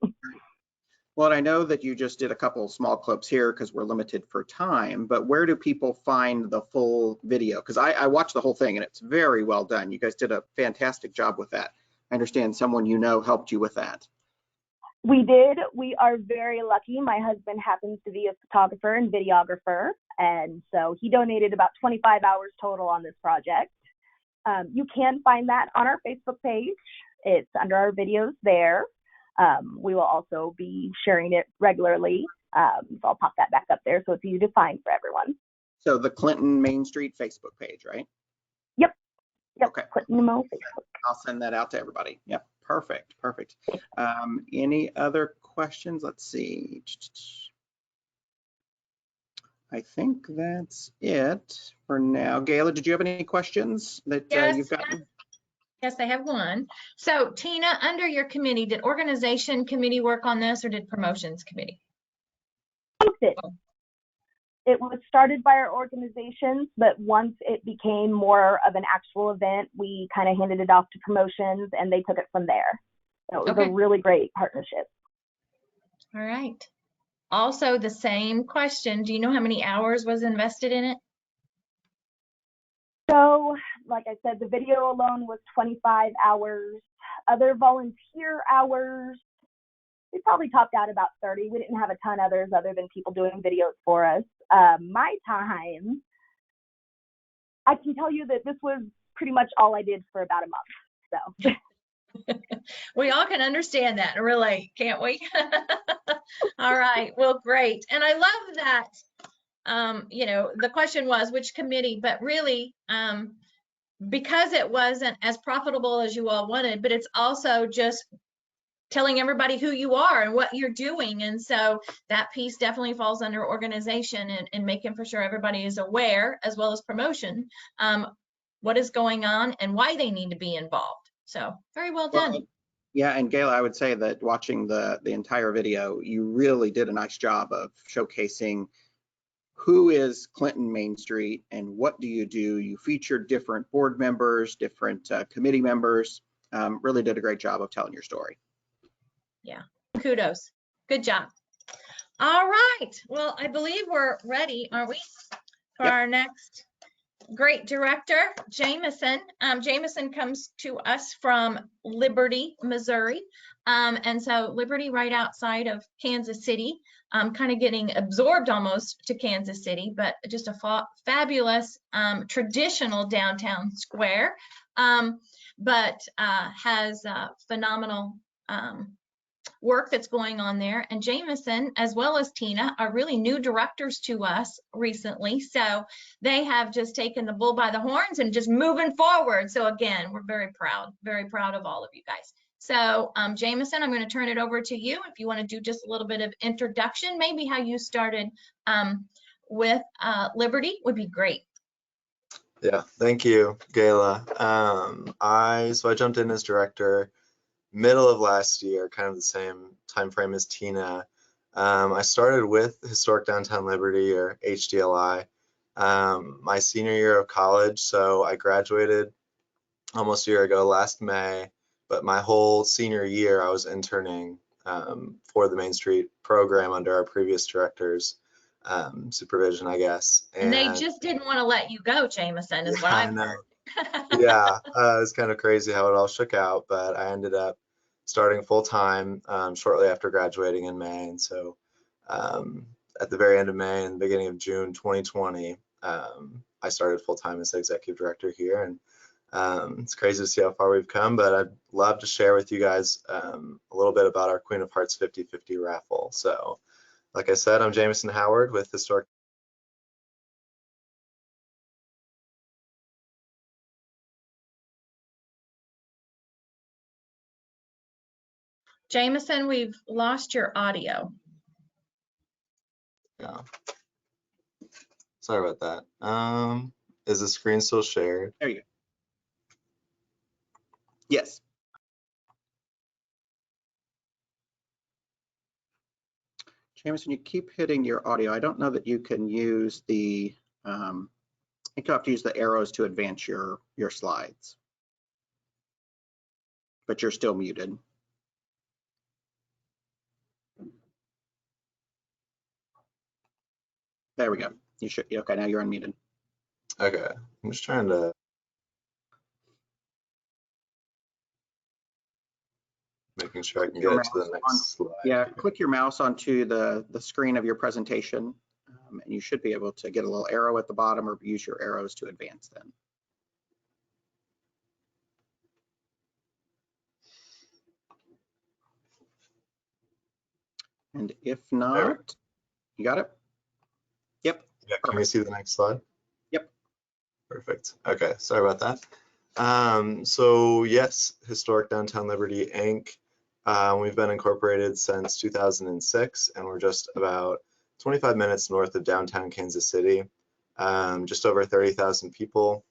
Well, I know that you just did a couple small clips here because we're limited for time, but where do people find the full video? Because I watched the whole thing and it's very well done. You guys did a fantastic job with that. I understand someone you know helped you with that. We did. We are very lucky. My husband happens to be a photographer and videographer, and so he donated about 25 hours total on this project. You can find that on our Facebook page. It's under our videos there. We will also be sharing it regularly, so I'll pop that back up there so it's easy to find for everyone. So the Clinton Main Street Facebook page, right? Yep. Okay. Clinton Mo Facebook. I'll send that out to everybody. Yep. Perfect. Any other questions? Let's see. I think that's it for now. Gayla, did you have any questions that you've gotten? Yes, I have one. So Tina, under your committee, did organization committee work on this or did promotions committee? It was started by our organizations, but once it became more of an actual event, we kind of handed it off to promotions and they took it from there. So it was a really great partnership. All right. Also the same question. Do you know how many hours was invested in it? So, like I said, the video alone was 25 hours. Other volunteer hours, we probably topped out about 30. We didn't have a ton others other than people doing videos for us. My time, I can tell you that this was pretty much all I did for about a month. So we all can understand that and relate, can't we? All right, well, great. And I love that, you know, the question was which committee, but really, because it wasn't as profitable as you all wanted, but it's also just telling everybody who you are and what you're doing. And so that piece definitely falls under organization and making for sure everybody is aware, as well as promotion, what is going on and why they need to be involved. So very well done. Well, yeah, and Gayla, I would say that watching the entire video, you really did a nice job of showcasing who is Clinton Main Street and what do you do. You featured different board members, different committee members, really did a great job of telling your story. Yeah, kudos. Good job. All right. Well, I believe we're ready, are we, for our next great director, Jameson. Jameson comes to us from Liberty, Missouri. And so Liberty right outside of Kansas City, kind of getting absorbed almost to Kansas City, but just a fabulous traditional downtown square, but has phenomenal work that's going on there. And Jameson, as well as Tina, are really new directors to us recently. So they have just taken the bull by the horns and just moving forward. So again, we're very proud of all of you guys. So Jameson, I'm going to turn it over to you. If you want to do just a little bit of introduction, maybe how you started with Liberty would be great. Yeah, thank you, Gayla. So I jumped in as director middle of last year, kind of the same time frame as Tina. I started with Historic Downtown Liberty, or HDLI, my senior year of college. So I graduated almost a year ago, last May, but my whole senior year I was interning for the Main Street program under our previous director's supervision, I guess. And they just didn't want to let you go, Jameson, is what I've heard. Yeah, it was kind of crazy how it all shook out, but I ended up starting full-time shortly after graduating in May. And so at the very end of May and beginning of June 2020, I started full-time as executive director here. And it's crazy to see how far we've come, but I'd love to share with you guys a little bit about our Queen of Hearts 50/50 raffle. So like I said, I'm Jameson Howard with Historic. Jameson, we've lost your audio. Yeah. Sorry about that. Is the screen still shared? There you go. Yes. Jameson, you keep hitting your audio. I don't know that you can use the, I think you have to use the arrows to advance your slides. But you're still muted. There we go. You should, okay, now you're unmuted. Okay, I'm just trying to. Making sure I can get to the next slide. Yeah, click your mouse onto the screen of your presentation, and you should be able to get a little arrow at the bottom or use your arrows to advance them. And if not, you got it? Yep. Yeah, can you see the next slide? Yep. Perfect. Okay, sorry about that. So yes, Historic Downtown Liberty, Inc. We've been incorporated since 2006, and we're just about 25 minutes north of downtown Kansas City. Just over 30,000 people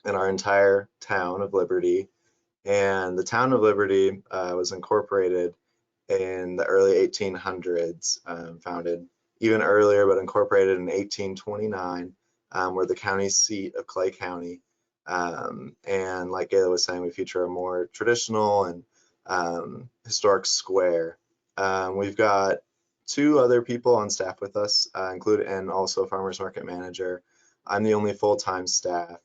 in our entire town of Liberty. And the town of Liberty was incorporated in the early 1800s, founded even earlier, but incorporated in 1829. We're the county seat of Clay County. And like Gayla was saying, we feature a more traditional and historic square. We've got 2 other people on staff with us, and also a farmers market manager. I'm the only full-time staff.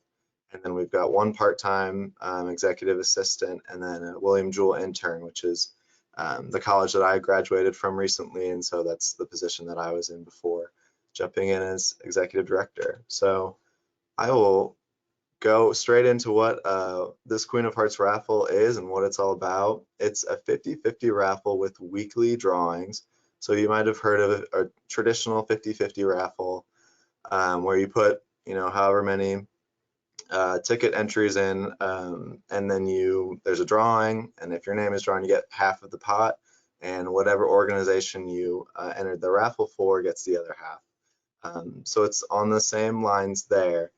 And then we've got 1 part-time executive assistant, and then a William Jewell intern, which is the college that I graduated from recently, and so that's the position that I was in before jumping in as executive director. So I will go straight into what this Queen of Hearts raffle is and what it's all about. It's a 50-50 raffle with weekly drawings. So you might have heard of a traditional 50-50 raffle where you put, however many ticket entries in, and then there's a drawing, and if your name is drawn, you get half of the pot, and whatever organization you entered the raffle for gets the other half. So it's on the same lines there.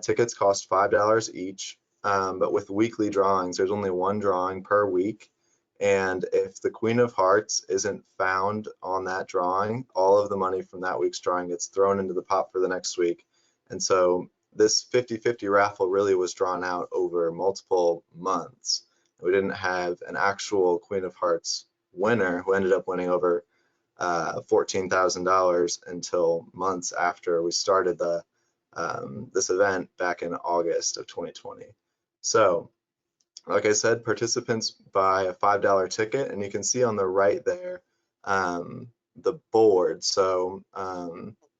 Tickets cost $5 each, but with weekly drawings, there's only 1 drawing per week, and if the Queen of Hearts isn't found on that drawing, all of the money from that week's drawing gets thrown into the pot for the next week. And so this 50-50 raffle really was drawn out over multiple months. We didn't have an actual Queen of Hearts winner who ended up winning over $14,000 until months after we started this event back in August of 2020. So, like I said, participants buy a $5 ticket, and you can see on the right there the board. So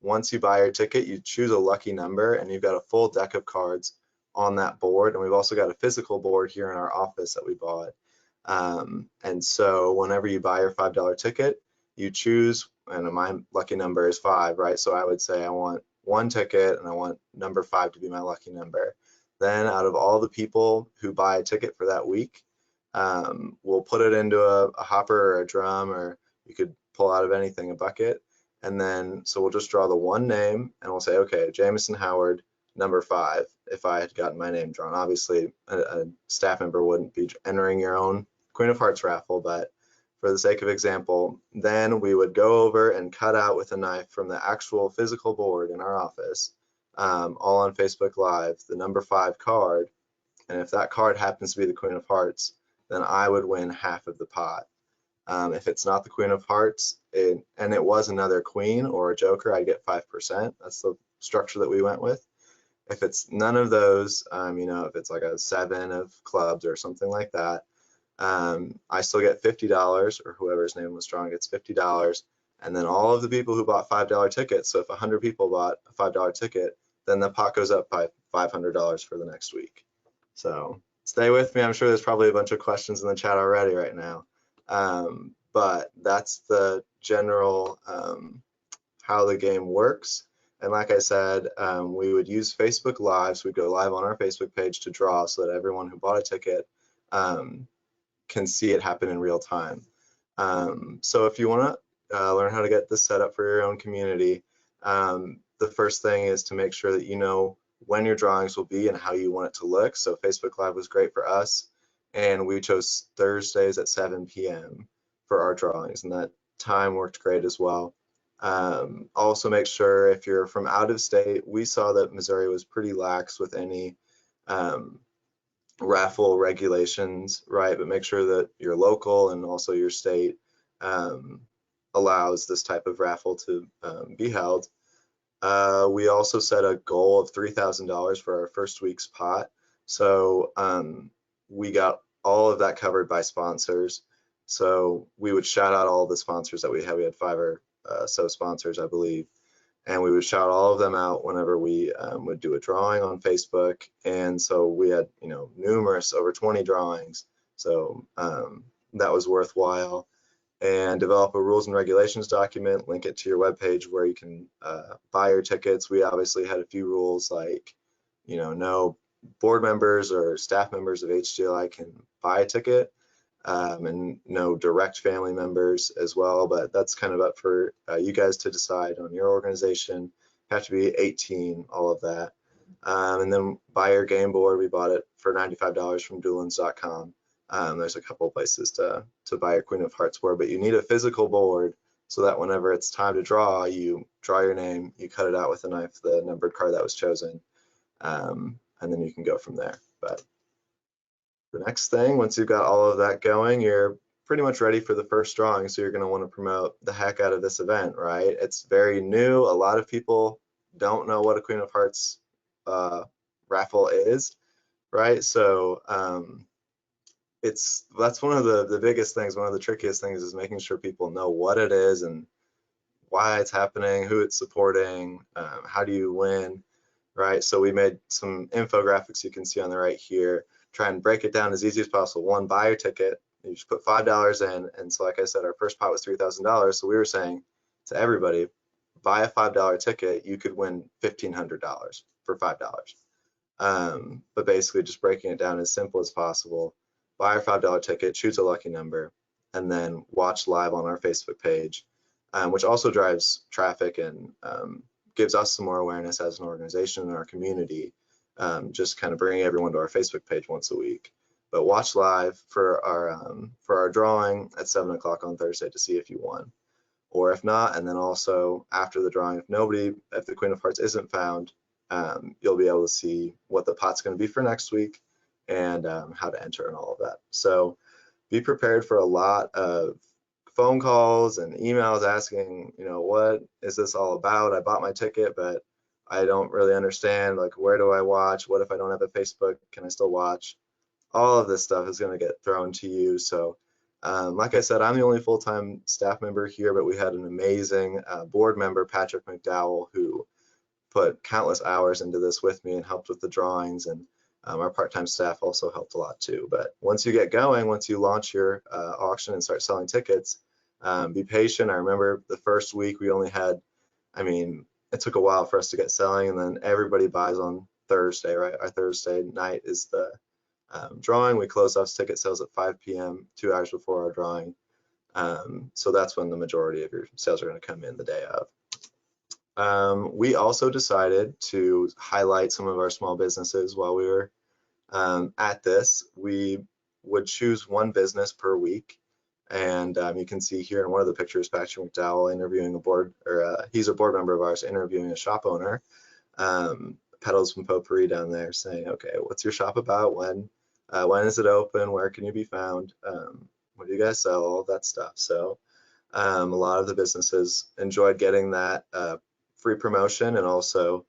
once you buy your ticket, you choose a lucky number, and you've got a full deck of cards on that board. And we've also got a physical board here in our office that we bought. And so whenever you buy your $5 ticket, you choose, and my lucky number is 5, right? So I would say I want 1 ticket, and I want number 5 to be my lucky number. Then out of all the people who buy a ticket for that week, we'll put it into a hopper or a drum, or you could pull out of anything, a bucket. And then, so we'll just draw the 1 name, and we'll say, okay, Jameson Howard, number 5, if I had gotten my name drawn. Obviously, a staff member wouldn't be entering your own Queen of Hearts raffle, but for the sake of example, then we would go over and cut out with a knife from the actual physical board in our office, all on Facebook Live, the number 5 card. And if that card happens to be the Queen of Hearts, then I would win half of the pot. If it's not the Queen of Hearts, and it was another queen or a joker, I'd get 5%. That's the structure that we went with. If it's none of those, if it's like a 7 of clubs or something like that, I still get $50, or whoever's name was drawn gets $50. And then all of the people who bought $5 tickets, so if 100 people bought a $5 ticket, then the pot goes up by $500 for the next week. So stay with me. I'm sure there's probably a bunch of questions in the chat already right now. But that's the general how the game works. And like I said, we would use Facebook Live, so we'd go live on our Facebook page to draw, so that everyone who bought a ticket can see it happen in real time. So if you want to learn how to get this set up for your own community, the first thing is to make sure that you know when your drawings will be and how you want it to look. So Facebook Live was great for us, and we chose Thursdays at 7 p.m. for our drawings, and that time worked great as well. Also make sure if you're from out of state, we saw that Missouri was pretty lax with any raffle regulations, right? But make sure that your local and also your state allows this type of raffle to be held. We also set a goal of $3,000 for our first week's pot. So we got all of that covered by sponsors. So we would shout out all the sponsors that we had. We had 5 or so sponsors, I believe. And we would shout all of them out whenever we would do a drawing on Facebook. And so we had, you know, numerous, over 20 drawings. So that was worthwhile. And develop a rules and regulations document, link it to your webpage where you can buy your tickets. We obviously had a few rules like, you know, no board members or staff members of HGLI can buy a ticket, and no direct family members as well, but that's kind of up for you guys to decide on your organization. You have to be 18, all of that. And then buy your game board. We bought it for $95 from Doolins.com. There's a couple places to buy your Queen of Hearts board, but you need a physical board so that whenever it's time to draw, you draw your name, you cut it out with a knife, the numbered card that was chosen, and then you can go from there. But the next thing, once you've got all of that going, you're pretty much ready for the first drawing. So you're going to want to promote the heck out of this event, right? It's very new. A lot of people don't know what a Queen of Hearts raffle is, right? So that's one of the biggest things, one of the trickiest things is making sure people know what it is and why it's happening, who it's supporting, how do you win, right? So we made some infographics you can see on the right here, try and break it down as easy as possible. One, buy your ticket, you just put $5 in, and so like I said, our first pot was $3,000, so we were saying to everybody, buy a $5 ticket, you could win $1,500 for $5. But basically just breaking it down as simple as possible. Buy our $5 ticket, choose a lucky number, and then watch live on our Facebook page, which also drives traffic and gives us some more awareness as an organization in our community, just kind of bringing everyone to our Facebook page once a week. But watch live for our drawing at 7 o'clock on Thursday to see if you won, or if not, and then also after the drawing, if the Queen of Hearts isn't found, you'll be able to see what the pot's going to be for next week and how to enter and all of that. So be prepared for a lot of phone calls and emails asking, you know, what is this all about? I bought my ticket, but I don't really understand, like, where do I watch? What if I don't have a Facebook? Can I still watch? All of this stuff is going to get thrown to you. So like I said, I'm the only full-time staff member here, but we had an amazing board member, Patrick McDowell, who put countless hours into this with me and helped with the drawings, and our part-time staff also helped a lot too. But once you get going, once you launch your auction and start selling tickets, be patient. I remember the first week we only had, it took a while for us to get selling, and then everybody buys on Thursday, right? Our Thursday night is the drawing. We close off ticket sales at 5 p.m., 2 hours before our drawing. So that's when the majority of your sales are going to come in the day of. We also decided to highlight some of our small businesses while we were at this. We would choose one business per week, and you can see here in one of the pictures Patrick McDowell interviewing he's a board member of ours, interviewing a shop owner, Petals from Potpourri down there, saying, okay, what's your shop about? When is it open? Where can you be found? What do you guys sell? All that stuff. So a lot of the businesses enjoyed getting that free promotion, and also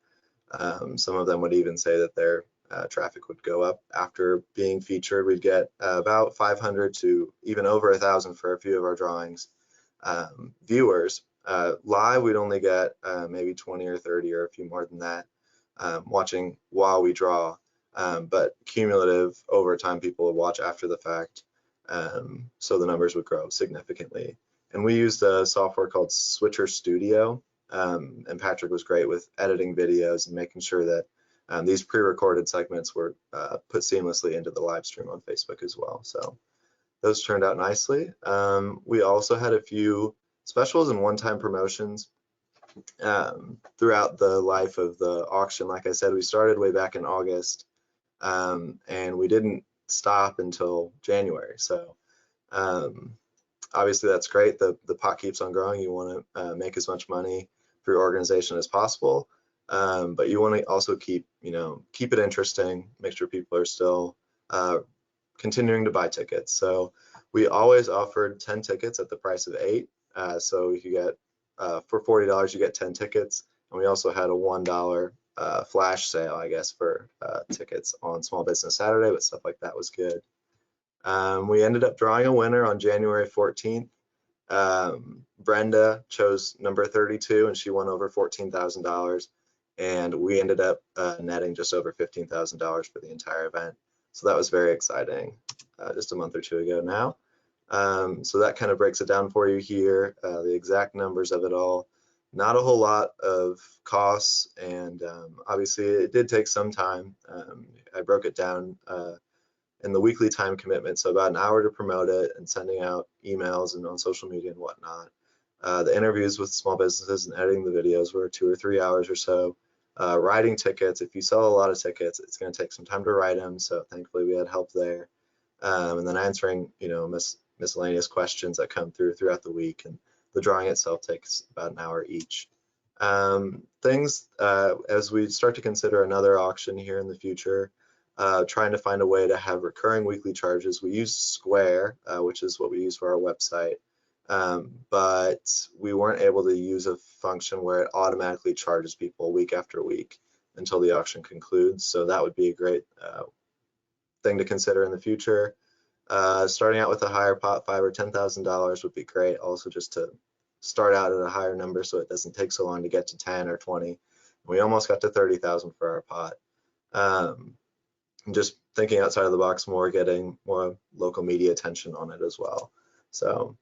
some of them would even say that their traffic would go up after being featured. We'd get about 500 to even over 1,000 for a few of our drawings. Viewers live, we'd only get maybe 20 or 30 or a few more than that watching while we draw, but cumulative over time, people would watch after the fact, so the numbers would grow significantly. And we used a software called Switcher Studio, and Patrick was great with editing videos and making sure that these pre-recorded segments were put seamlessly into the live stream on Facebook as well. So those turned out nicely. We also had a few specials and one-time promotions throughout the life of the auction. Like I said, we started way back in August, and we didn't stop until January. So Obviously, that's great. The pot keeps on growing. You want to make as much money for your organization as possible, but you want to also keep it interesting. Make sure people are still continuing to buy tickets. So we always offered 10 tickets at the price of 8. So you get for $40 you get 10 tickets, and we also had a $1 flash sale, I guess, for tickets on Small Business Saturday, but stuff like that was good. We ended up drawing a winner on January 14th. Brenda chose number 32, and she won over $14,000, and we ended up netting just over $15,000 for the entire event. So that was very exciting, just a month or two ago now. So that kind of breaks it down for you here, the exact numbers of it all. Not a whole lot of costs, and obviously it did take some time. I broke it down in the weekly time commitment, so about an hour to promote it and sending out emails and on social media and whatnot. The interviews with small businesses and editing the videos were 2 or 3 hours or so. Writing tickets, if you sell a lot of tickets, it's going to take some time to write them, so thankfully we had help there. And then answering miscellaneous questions that come throughout the week, and the drawing itself takes about an hour each. As we start to consider another auction here in the future, trying to find a way to have recurring weekly charges. We use Square, which is what we use for our website, but we weren't able to use a function where it automatically charges people week after week until the auction concludes. So that would be a great thing to consider in the future. Starting out with a higher pot, $5,000 or $10,000 would be great. Also, just to start out at a higher number so it doesn't take so long to get to 10 or 20. We almost got to 30,000 for our pot. Just thinking outside of the box more, getting more local media attention on it as well. So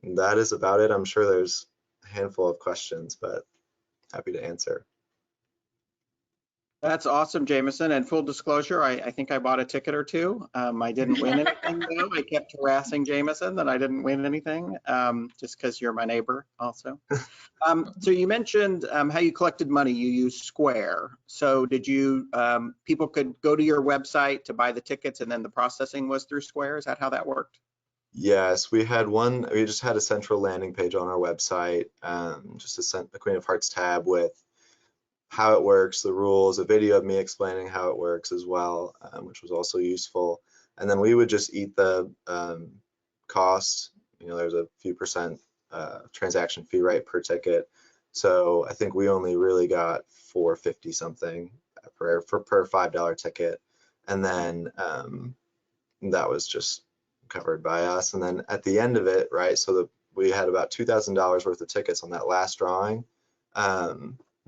that is about it. I'm sure there's a handful of questions, but happy to answer. That's awesome, Jameson. And full disclosure, I think I bought a ticket or two. I didn't win anything though. I kept harassing Jameson that I didn't win anything, just because you're my neighbor also. So you mentioned how you collected money. You used Square. So did you, people could go to your website to buy the tickets and then the processing was through Square? Is that how that worked? Yes, we just had a central landing page on our website, just the Queen of Hearts tab with how it works, the rules, a video of me explaining how it works as well, which was also useful. And then we would just eat the cost. There's a few percent transaction fee rate per ticket. So I think we only really got $4.50 something per $5 ticket. And then that was just covered by us. And then at the end of it, right, so we had about $2,000 worth of tickets on that last drawing.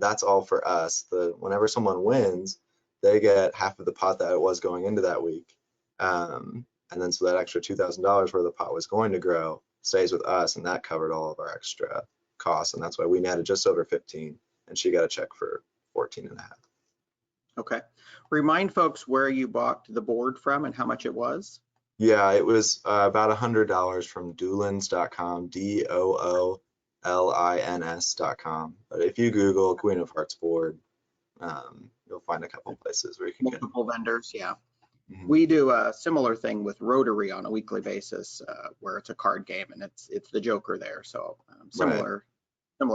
That's all for us. Whenever someone wins, they get half of the pot that it was going into that week. And then so that extra $2,000 where the pot was going to grow stays with us, and that covered all of our extra costs. And that's why we netted just over 15, and she got a check for 14.5. Okay. Remind folks where you bought the board from and how much it was. Yeah, it was about $100 from doolins.com, DOOLINS.com. But if you Google Queen of Hearts board, you'll find a couple places where you can get multiple vendors. Yeah. Mm-hmm. We do a similar thing with Rotary on a weekly basis, where it's a card game and it's the Joker there. So similar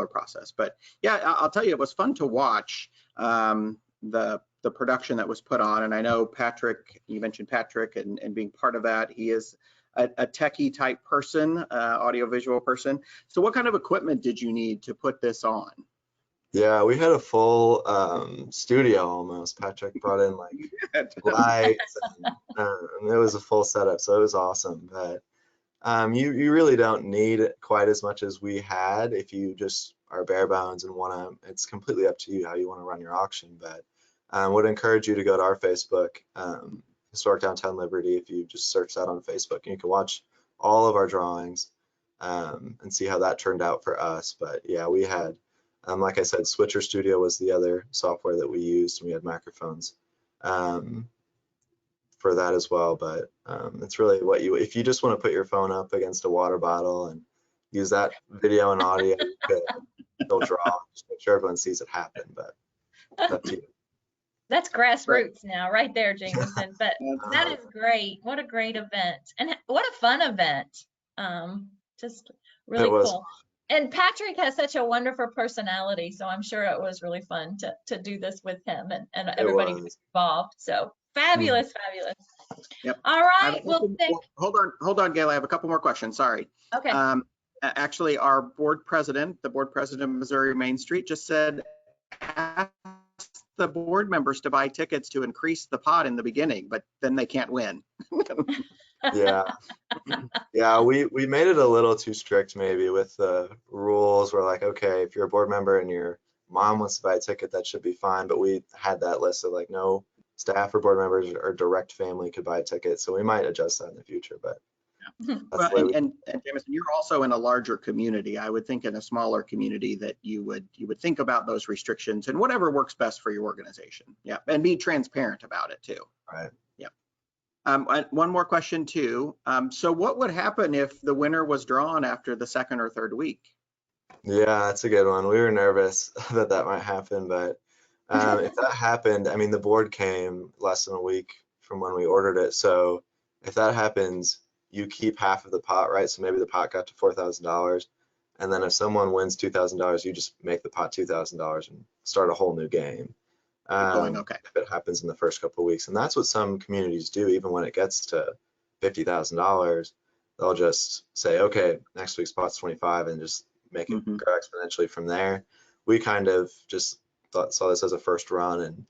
process. But yeah, I'll tell you, it was fun to watch the production that was put on. And I know Patrick, you mentioned Patrick and being part of that. He is a techie type person, audiovisual person. So what kind of equipment did you need to put this on? Yeah, we had a full studio almost. Patrick brought in like lights, and it was a full setup, so it was awesome. But you really don't need quite as much as we had if you just are bare bones and want to. It's completely up to you how you want to run your auction. But would encourage you to go to our Facebook, Historic Downtown Liberty. If you just search that on Facebook, and you can watch all of our drawings and see how that turned out for us. But yeah, we had. Like I said, Switcher Studio was the other software that we used, and we had microphones for that as well. But it's really if you just want to put your phone up against a water bottle and use that video and audio, you'll draw. Just make sure everyone sees it happen, but it's up to you. That's grassroots now, right there, Jameson. But that is great. What a great event, and what a fun event. Just really was cool. And Patrick has such a wonderful personality, so I'm sure it was really fun to do this with him and everybody who's involved. So fabulous, fabulous. Yep. All right. Well, hold on, Gail. I have a couple more questions. Sorry. Okay. Actually, our board president, the board president of Missouri Main Street, just said ask the board members to buy tickets to increase the pot in the beginning, but then they can't win. Yeah. Yeah, we made it a little too strict maybe with the rules. We're like, okay, if you're a board member and your mom wants to buy a ticket, that should be fine. But we had that list of like, no staff or board members or direct family could buy a ticket. So we might adjust that in the future, but that's well, and Jameson, you're also in a larger community. I would think in a smaller community that you would think about those restrictions and whatever works best for your organization. Yeah, and be transparent about it too. Right. One more question too. So what would happen if the winner was drawn after the second or third week? Yeah, that's a good one. We were nervous that that might happen, but if that happened, I mean, the board came less than a week from when we ordered it. So if that happens, you keep half of the pot, right? So maybe the pot got to $4,000. And then if someone wins $2,000, you just make the pot $2,000 and start a whole new game. Okay. If it happens in the first couple of weeks. And that's what some communities do. Even when it gets to $50,000, they'll just say, okay, next week's pot's 25 and just make it grow exponentially from there. We kind of just saw this as a first run,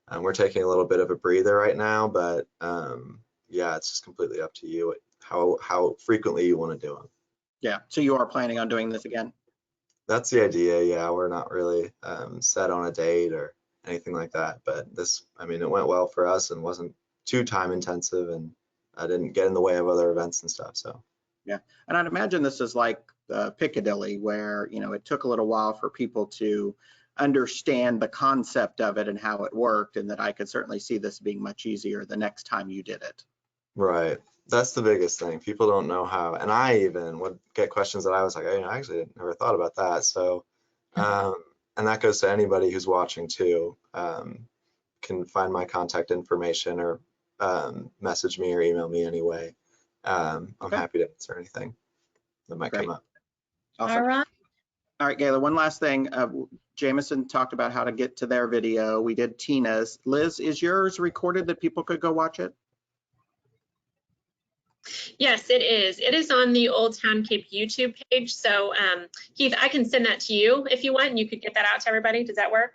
and we're taking a little bit of a breather right now, but yeah, it's just completely up to you how frequently you want to do them. Yeah, so you are planning on doing this again? That's the idea. Yeah, we're not really set on a date or anything like that, but this, I mean, it went well for us and wasn't too time intensive, and I didn't get in the way of other events and stuff. So yeah, and I'd imagine this is like Piccadilly, where it took a little while for people to understand the concept of it and how it worked, and that I could certainly see this being much easier the next time you did it. Right, that's the biggest thing. People don't know how, and I even would get questions that I was like, I actually never thought about that. So and that goes to anybody who's watching too. Can find my contact information or message me or email me anyway. I'm happy to answer anything that might come up. Awesome. All right, Gayla, one last thing. Jameson talked about how to get to their video. We did Tina's. Liz, is yours recorded that people could go watch it? Yes, it is. It is on the Old Town Cape YouTube page. So Keith, I can send that to you if you want, and you could get that out to everybody. Does that work?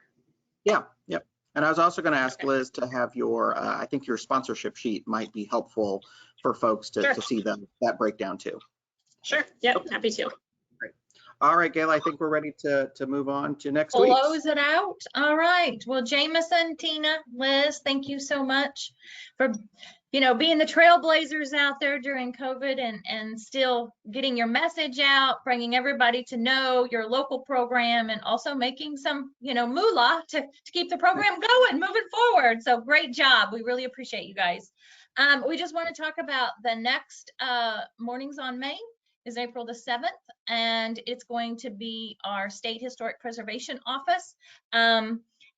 Yeah, yep. And I was also going to ask Liz to have your, I think your sponsorship sheet might be helpful for folks to see that breakdown too. Sure, yep, happy to. Great. All right, Gail, I think we're ready to move on to next week. Close it out. All right. Well, Jameson, Tina, Liz, thank you so much for being the trailblazers out there during COVID and still getting your message out, bringing everybody to know your local program, and also making some, moolah to keep the program going, moving forward. So great job. We really appreciate you guys. We just want to talk about the next Mornings on Main is April the 7th, and it's going to be our State Historic Preservation Office.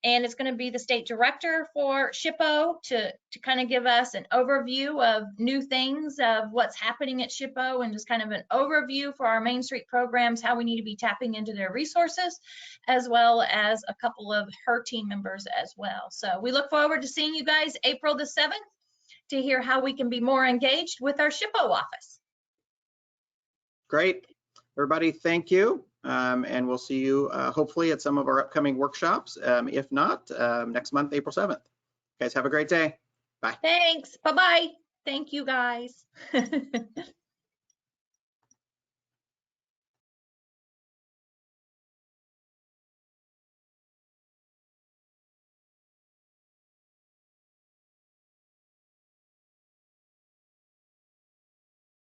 And it's going to be the state director for SHPO to kind of give us an overview of new things, of what's happening at SHPO, and just kind of an overview for our Main Street programs, how we need to be tapping into their resources, as well as a couple of her team members as well. So we look forward to seeing you guys April the 7th to hear how we can be more engaged with our SHPO office. Great. Everybody, thank you. And we'll see you hopefully at some of our upcoming workshops. If not, next month, April 7th. Guys, have a great day. Bye. Thanks. Bye-bye. Thank you, guys.